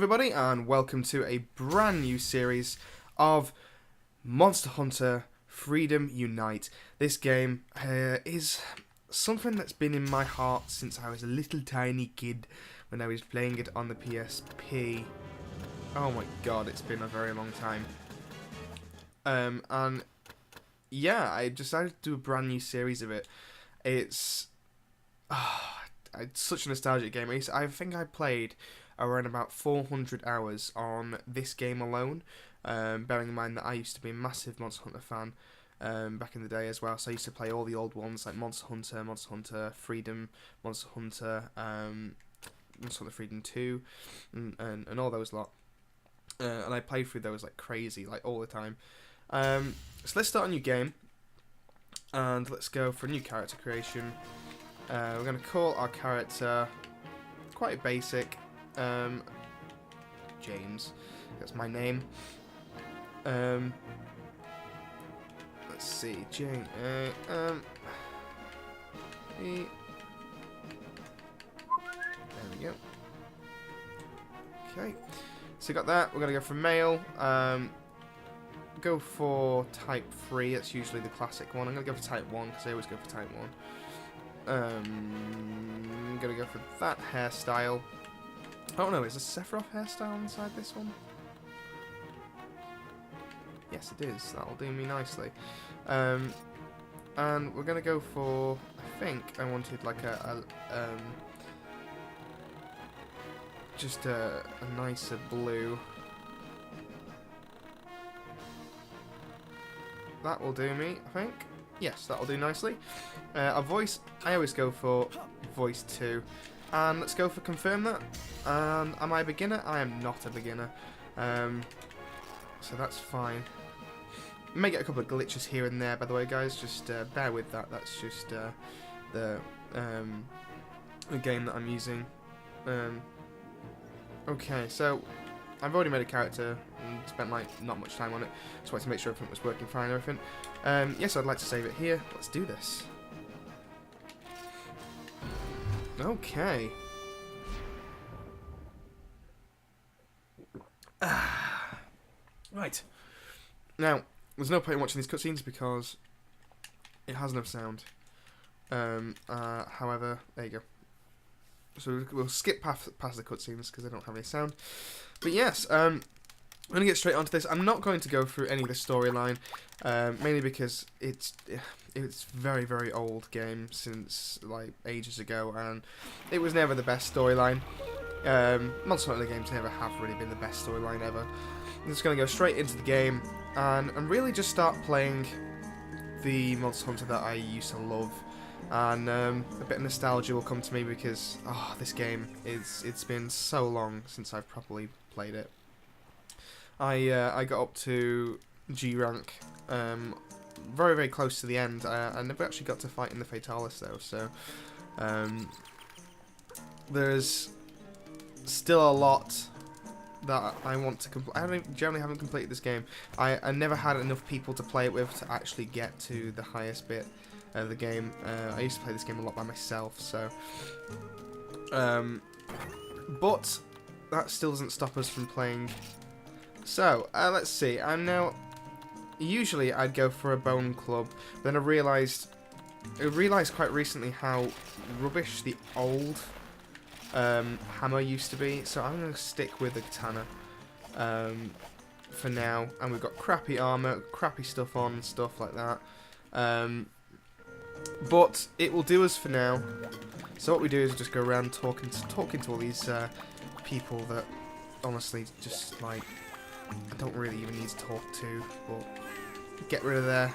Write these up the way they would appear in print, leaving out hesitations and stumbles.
everybody, and welcome to a brand new series of Monster Hunter Freedom Unite. This game is something that's been in my heart since I was a little tiny kid when I was playing it on the PSP. Oh my god, it's been a very long time. And yeah, I decided to do a brand new series of it. It's such a nostalgic game. I think I played around about 400 hours on this game alone, bearing in mind that I used to be a massive Monster Hunter fan back in the day as well, so I used to play all the old ones like Monster Hunter Freedom, Monster Hunter Freedom 2, and all those lot. And I played through those like crazy, like all the time. So let's start a new game, and let's go for a new character creation. We're going to call our character quite basic, James. That's my name. Let's see, James. There we go. Okay, so we got that. We're going to go for male. Go for type 3. That's usually the classic one. I'm going to go for type 1 because I always go for type 1. I'm gonna go for that hairstyle. Oh no, is a Sephiroth hairstyle inside this one? Yes, it is. That'll do me nicely. And we're gonna go for. I think I wanted like just a nicer blue. That will do me, I think. Yes, that'll do nicely. A voice, I always go for voice 2. And let's go for confirm that. And am I a beginner? I am not a beginner. So that's fine. You may get a couple of glitches here and there, by the way, guys. Just bear with that. That's just the game that I'm using. Okay, so I've already made a character and spent like not much time on it. Just wanted to make sure everything was working fine and everything. Yes, I'd like to save it here. Let's do this. Okay. Right. Now, there's no point in watching these cutscenes because it has no sound. However, there you go. So we'll skip past the cutscenes because they don't have any sound. But yes, I'm going to get straight onto this. I'm not going to go through any of the storyline, mainly because it's very, very old game since like ages ago, and it was never the best storyline. Monster Hunter games never have really been the best storyline ever. I'm just going to go straight into the game and really just start playing the Monster Hunter that I used to love. And a bit of nostalgia will come to me because this game it's been so long since I've properly played it. I got up to G rank, very, very close to the end. I never actually got to fight in the Fatalis though, so there's still a lot that I want to complete. I generally haven't completed this game. I never had enough people to play it with to actually get to the highest bit of the game. I used to play this game a lot by myself, so but that still doesn't stop us from playing. So let's see. I'm now. Usually I'd go for a bone club. Then I realised quite recently how rubbish the old hammer used to be. So I'm going to stick with the katana for now. And we've got crappy armor, crappy stuff on, and stuff like that. But it will do us for now. So what we do is just go around talking to all these people that honestly just like I don't really even need to talk to, but get rid of their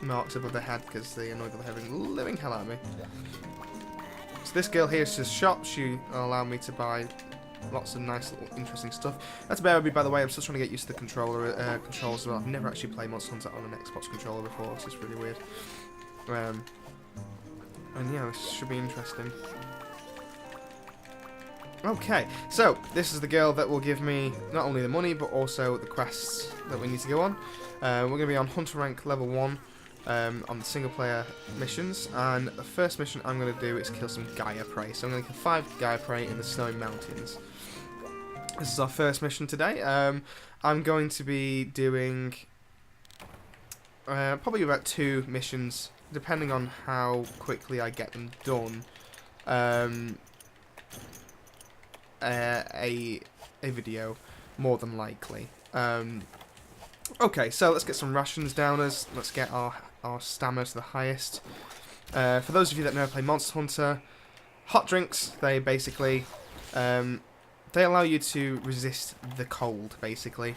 marks above their head because they annoy the living hell out of me. So this girl here is just shop. She will allow me to buy lots of nice little interesting stuff. That's bear with me, by the way. I'm still trying to get used to the controls as well. I've never actually played Monster Hunter on an Xbox controller before, so it's really weird. And yeah, this should be interesting. Okay, so this is the girl that will give me not only the money but also the quests that we need to go on. We're going to be on Hunter rank level 1. on the single player missions, and the first mission I'm going to do is kill some Gaia Prey. So I'm going to kill 5 Gaia Prey in the Snowy Mountains. This is our first mission today. I'm going to be doing probably about 2 missions, depending on how quickly I get them done. A video, more than likely. Okay, so let's get some rations down us. Let's get our stamina to the highest. For those of you that never play Monster Hunter, hot drinks, they basically they allow you to resist the cold, basically,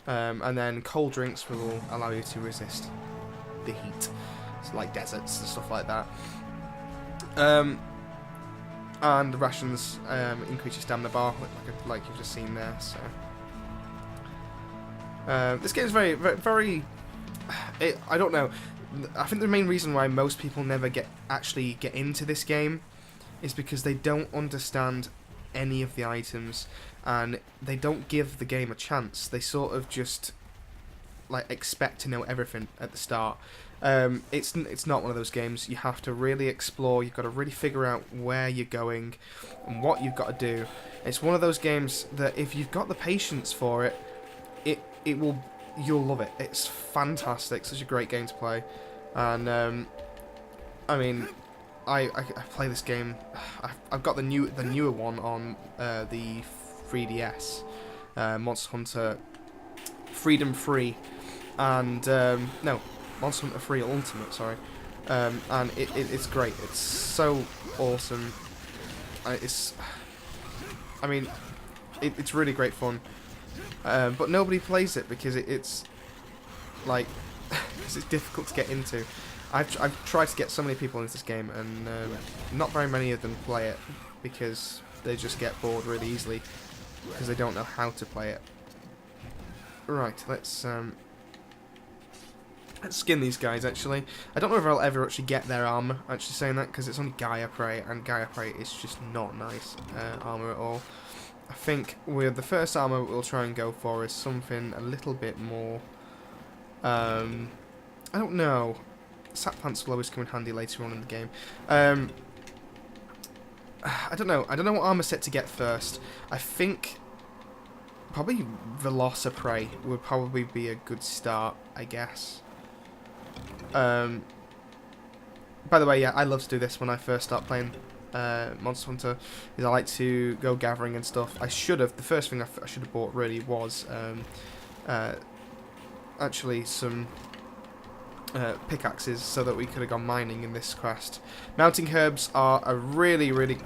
and then cold drinks will allow you to resist the heat, so like deserts and stuff like that. And the rations increase your stamina bar, like you've just seen there. So this game is very. I don't know. I think the main reason why most people never actually get into this game is because they don't understand any of the items, and they don't give the game a chance. They sort of just like expect to know everything at the start. It's not one of those games. You have to really explore. You've got to really figure out where you're going and what you've got to do. It's one of those games that if you've got the patience for it, you'll love it. It's fantastic. Such a great game to play. And I mean, I play this game. I've got the newer one on the 3DS, Monster Hunter Freedom Free, and no, Monster Hunter 3 Ultimate, sorry. And it's great. It's so awesome. It's really great fun. But nobody plays it because it's like because it's difficult to get into. I've tried to get so many people into this game, and not very many of them play it because they just get bored really easily because they don't know how to play it. Right, let's skin these guys. Actually, I don't know if I'll ever actually get their armor. Actually, saying that because it's only Gaia Prey, and Gaia Prey is just not nice armor at all. I think with the first armor we'll try and go for is something a little bit more. I don't know. Sap pants will always come in handy later on in the game. I don't know. I don't know what armor set to get first. I think probably Velociprey would probably be a good start, I guess. By the way, yeah, I love to do this when I first start playing Monster Hunter. Is I like to go gathering and stuff. I should have. The first thing I should have bought really was actually some pickaxes, so that we could have gone mining in this quest. Mounting herbs are a really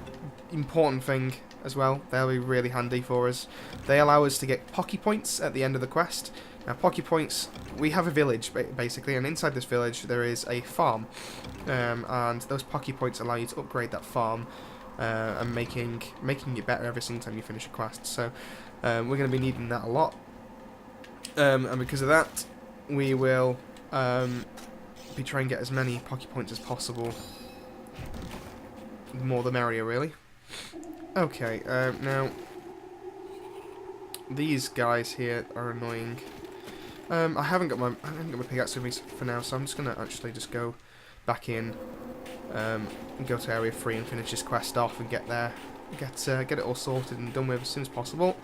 important thing as well. They'll be really handy for us. They allow us to get Pocky Points at the end of the quest. Now, Pocky Points, we have a village basically, and inside this village there is a farm, and those Pocky Points allow you to upgrade that farm, and making it better every single time you finish a quest. So we're going to be needing that a lot, and because of that, we will be trying to get as many Pocky Points as possible. The more the merrier, really. Okay, now these guys here are annoying. I haven't got my pickaxe with me for now, so I'm just gonna actually just go back in, and go to Area 3 and finish this quest off and get it all sorted and done with as soon as possible,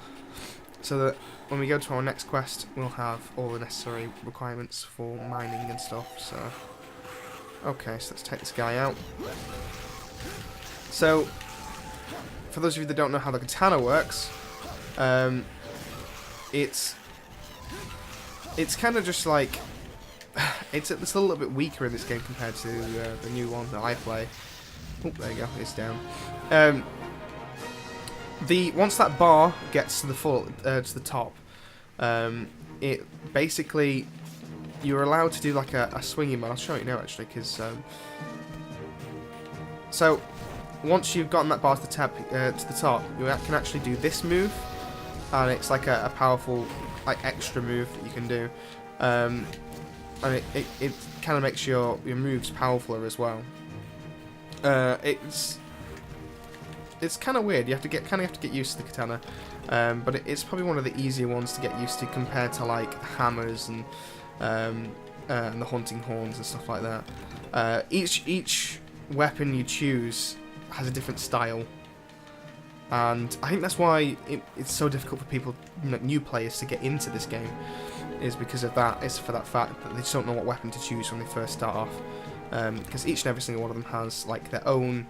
so that when we go to our next quest, we'll have all the necessary requirements for mining and stuff. So, okay, so let's take this guy out. So, for those of you that don't know how the katana works, it's kind of just like it's a little bit weaker in this game compared to the new one that I play. Oh, there you go, it's down. Once that bar gets to the top, it basically you're allowed to do like a swinging mode. I'll show you now actually, because so once you've gotten that bar to the top, you can actually do this move, and it's like a powerful like extra move that you can do, and it kind of makes your moves powerfuler as well. It's kind of weird. You have to get used to the katana, but it's probably one of the easier ones to get used to compared to like hammers and and the hunting horns and stuff like that. Each weapon you choose has a different style, and I think that's why it's so difficult for people, new players, to get into this game. Is because of that. It's for that fact that they just don't know what weapon to choose when they first start off. Because each and every single one of them has like their own.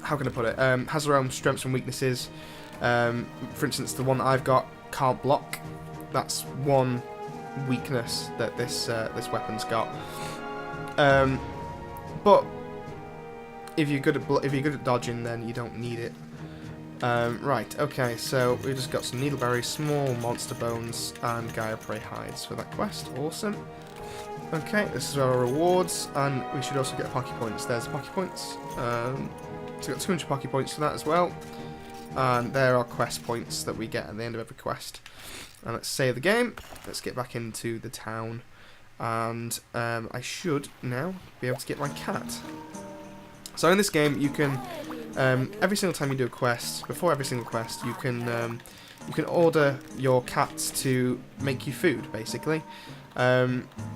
How can I put it? Has their own strengths and weaknesses. For instance, the one that I've got can't block. That's one weakness that this weapon's got. But if you're good at dodging, then you don't need it. Right, okay, so we've just got some needleberries, small monster bones, and Gaia Prey hides for that quest. Awesome. Okay, this is our rewards, and we should also get Pocky Points. There's the Pocky Points. So we've got 200 Pocky Points for that as well. And there are quest points that we get at the end of every quest. And let's save the game. Let's get back into the town. And I should now be able to get my cat. So in this game, you can every single time you do a quest, before every single quest, you can order your cats to make you food. Basically,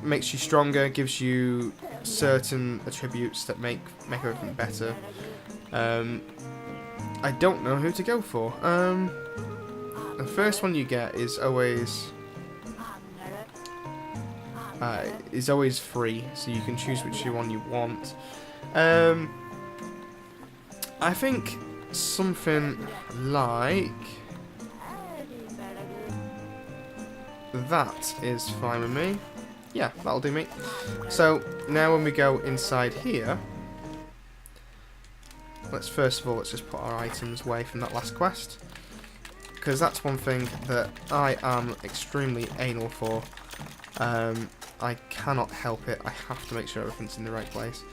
makes you stronger, gives you certain attributes that make everything better. I don't know who to go for. The first one you get is always free, so you can choose which one you want. I think something like that is fine with me. Yeah, that'll do me. So now when we go inside here, first of all let's just put our items away from that last quest, because that's one thing that I am extremely anal for. I cannot help it. I have to make sure everything's in the right place,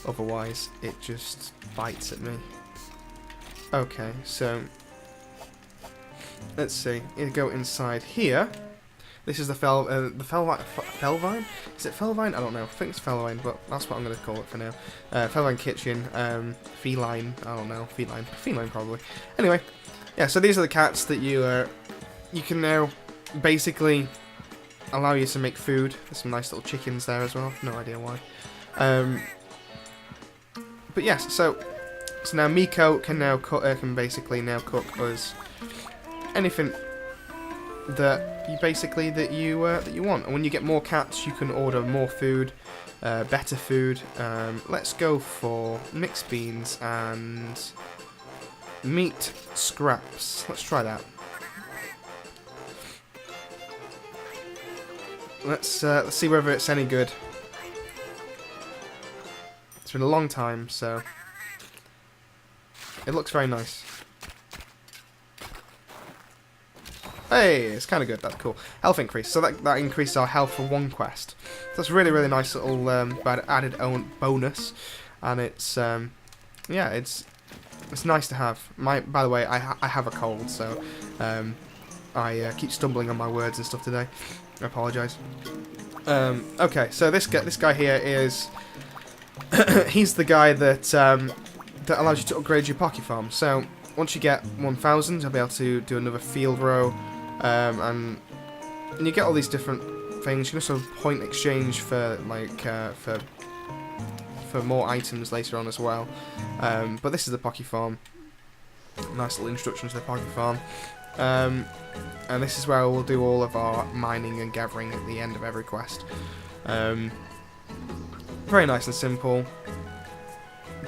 otherwise it just bites at me. Okay, so let's see. You go inside here. This is the Felvine. Is it Felvine? I don't know. I think it's Felvine, but that's what I'm going to call it for now. Felvine kitchen. Feline. I don't know. Feline probably. Anyway, yeah. So these are the cats that you can now basically allow you to make food. There's some nice little chickens there as well. No idea why. But yes. So now Miko can now basically cook us anything that you want. And when you get more cats, you can order more food, better food. Let's go for mixed beans and meat scraps. Let's try that. Let's see whether it's any good. It's been a long time, so it looks very nice. Hey, it's kind of good. That's cool. Health increase. So that increases our health for one quest. So that's really, really nice little added bonus, and it's yeah, it's nice to have. By the way, I have a cold, so I keep stumbling on my words and stuff today. I apologise. Okay, so this guy here is he's the guy that allows you to upgrade your Pocky Farm. So once you get 1,000, you'll be able to do another field row. And you get all these different things. You can also point exchange for for more items later on as well. But this is the Pocky Farm. Nice little introduction to the Pocky Farm. And this is where we'll do all of our mining and gathering at the end of every quest. Very nice and simple.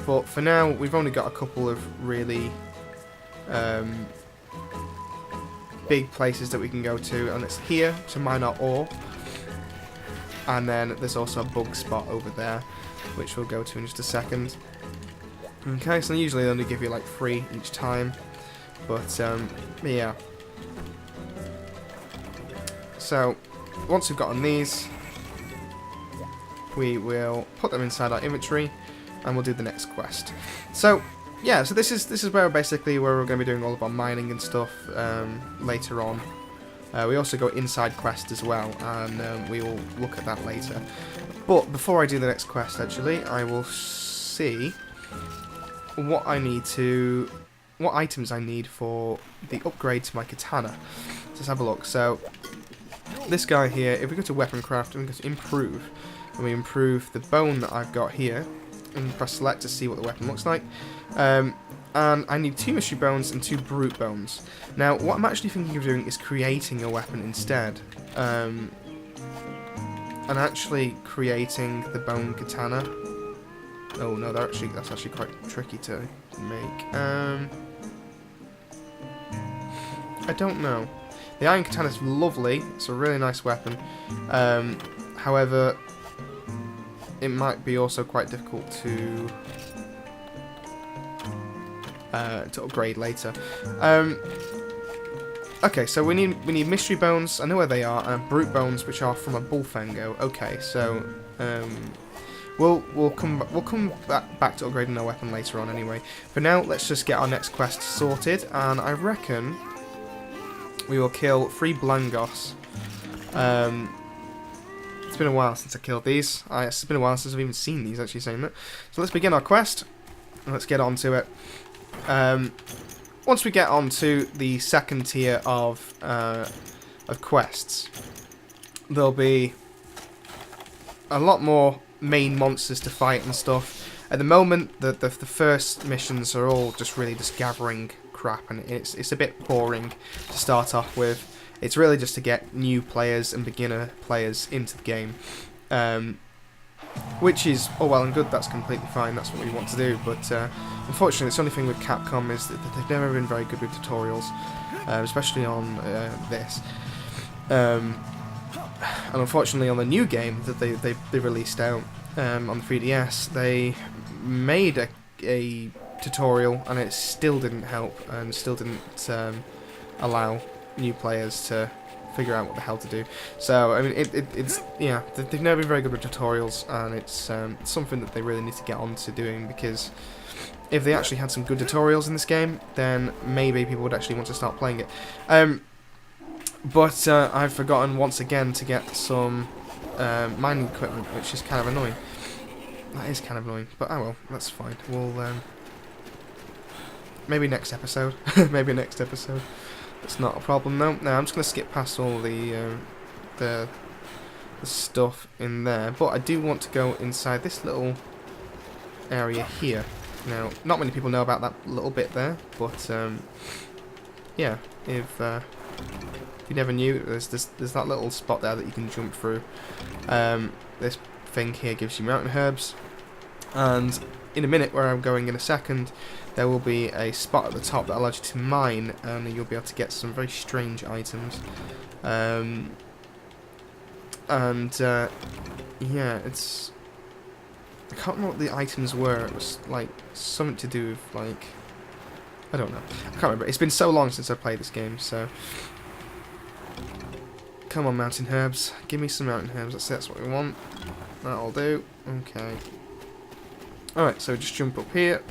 But for now, we've only got a couple of really big places that we can go to, and it's here to mine our ore, and then there's also a bug spot over there which we'll go to in just a second. Okay, so usually they only give you like 3 each time, but yeah. So once we've gotten these, we will put them inside our inventory and we'll do the next quest. So yeah, so this is where we're going to be doing all of our mining and stuff later on. We also go inside quest as well, and we will look at that later. But before I do the next quest, actually, I will see what items I need for the upgrade to my katana. Let's have a look. So this guy here, if we go to weapon craft and we go to improve, and we improve the bone that I've got here, and press select to see what the weapon looks like. And I need 2 mystery bones and 2 brute bones. Now, what I'm actually thinking of doing is creating a weapon instead. And actually creating the bone katana. Oh no, that's actually quite tricky to make. I don't know. The iron katana is lovely. It's a really nice weapon. However, it might be also quite difficult to upgrade later. Okay, so we need mystery bones. I know where they are, and brute bones, which are from a bullfango. Okay, so we'll come back to upgrading our weapon later on. Anyway, for now, let's just get our next quest sorted, and I reckon we will kill 3 Blangos. It's been a while since I killed these. It's been a while since I've even seen these, actually, saying that. So let's begin our quest, and let's get on to it. Once we get on to the second tier of quests, there'll be a lot more main monsters to fight and stuff. At the moment, the first missions are all just really just gathering crap, and it's a bit boring to start off with. It's really just to get new players and beginner players into the game, which is all well and good. That's completely fine. That's what we want to do. But unfortunately, the only thing with Capcom is that they've never been very good with tutorials, especially on this. And unfortunately, on the new game that they released out on the 3DS, they made a tutorial, and it still didn't help, and still didn't allow new players to figure out what the hell to do. So I mean, it's yeah, they've never been very good with tutorials, and it's something that they really need to get on to doing, because if they actually had some good tutorials in this game, then maybe people would actually want to start playing it. But I've forgotten once again to get some mining equipment, which is kind of annoying. That is kind of annoying, but oh well, that's fine. We'll maybe next episode. Maybe next episode. It's not a problem though. Now I'm just gonna skip past all the stuff in there, but I do want to go inside this little area here. Now, not many people know about that little bit there, but yeah, if you never knew, there's that little spot there that you can jump through. This thing here gives you mountain herbs, and in a minute, where I'm going in a second, there will be a spot at the top that allows you to mine, and you'll be able to get some very strange items. Yeah, it's... I can't remember what the items were. It was like something to do with like... I don't know. I can't remember. It's been so long since I played this game, so... Come on, mountain herbs. Give me some mountain herbs. That's what we want. That'll do. Okay. Alright, so just jump up here.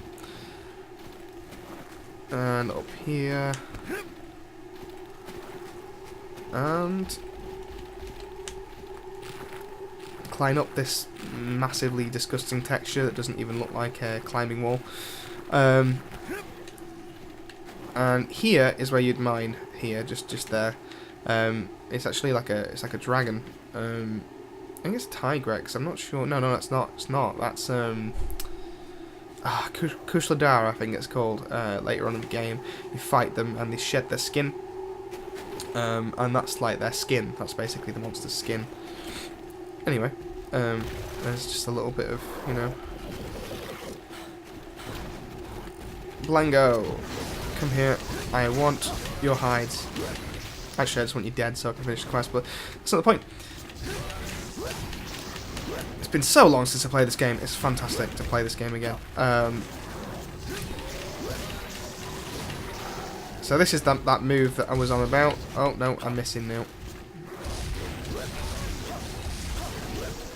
And up here. And climb up this massively disgusting texture that doesn't even look like a climbing wall. And here is where you'd mine. Here, just there. It's actually like a dragon. I think it's Tigrex. I'm not sure. No, that's not. It's not. That's Kushladara, I think it's called. Later on in the game, you fight them and they shed their skin. And that's like their skin. That's basically the monster's skin. Anyway, there's just a little bit of, you know. Blango, come here. I want your hides. Actually, I just want you dead so I can finish the quest, but that's not the point. It's been so long since I played this game. It's fantastic to play this game again. So this is that move that I was on about. Oh no, I'm missing now.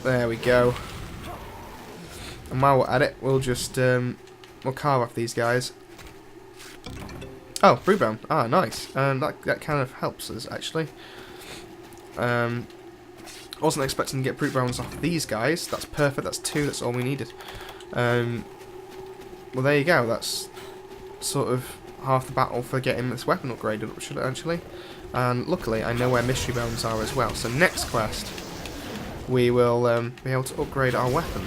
There we go. And while we're at it, we'll just we'll carve off these guys. Oh, brute bone. Ah, nice. That kind of helps us actually. Wasn't expecting to get brute bones off these guys. That's perfect. That's 2. That's all we needed. Well, there you go. That's sort of half the battle for getting this weapon upgraded, actually. And luckily, I know where mystery bones are as well. So next quest, we will be able to upgrade our weapon.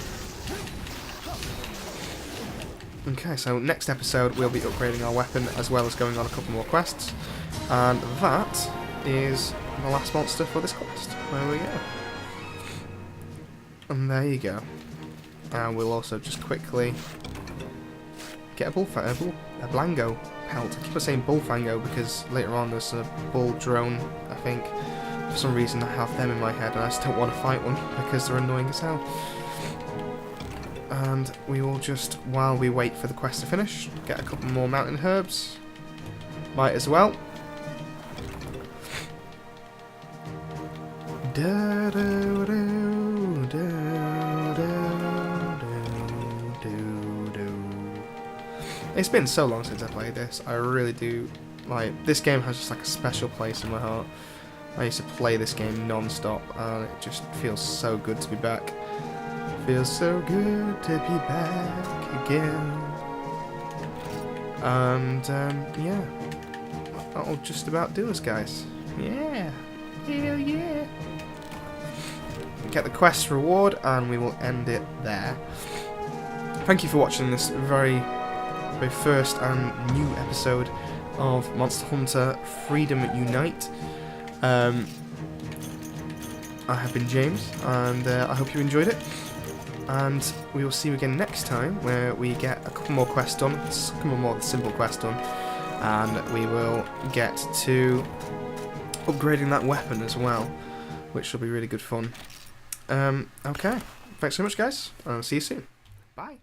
Okay, so next episode, we'll be upgrading our weapon as well as going on a couple more quests. And that is the last monster for this quest. There we go. And there you go. And we'll also just quickly get a Blango pelt. I keep on saying Bullfango because later on there's a bull drone, I think. For some reason I have them in my head and I just don't want to fight one because they're annoying as hell. And we will just, while we wait for the quest to finish, get a couple more mountain herbs. Might as well. It's been so long since I played this. I really do like this game. Has just like a special place in my heart. I used to play this game non-stop and it just feels so good to be back. Feels so good to be back again. And yeah, that'll just about do us, guys. Yeah, hell yeah. Get the quest reward and we will end it there. Thank you for watching this very first and new episode of Monster Hunter Freedom Unite. I have been James and I hope you enjoyed it. And we will see you again next time where we get a couple more quests done, a couple more simple quests done, and we will get to upgrading that weapon as well, which will be really good fun. Okay, thanks so much guys, and I'll see you soon. Bye.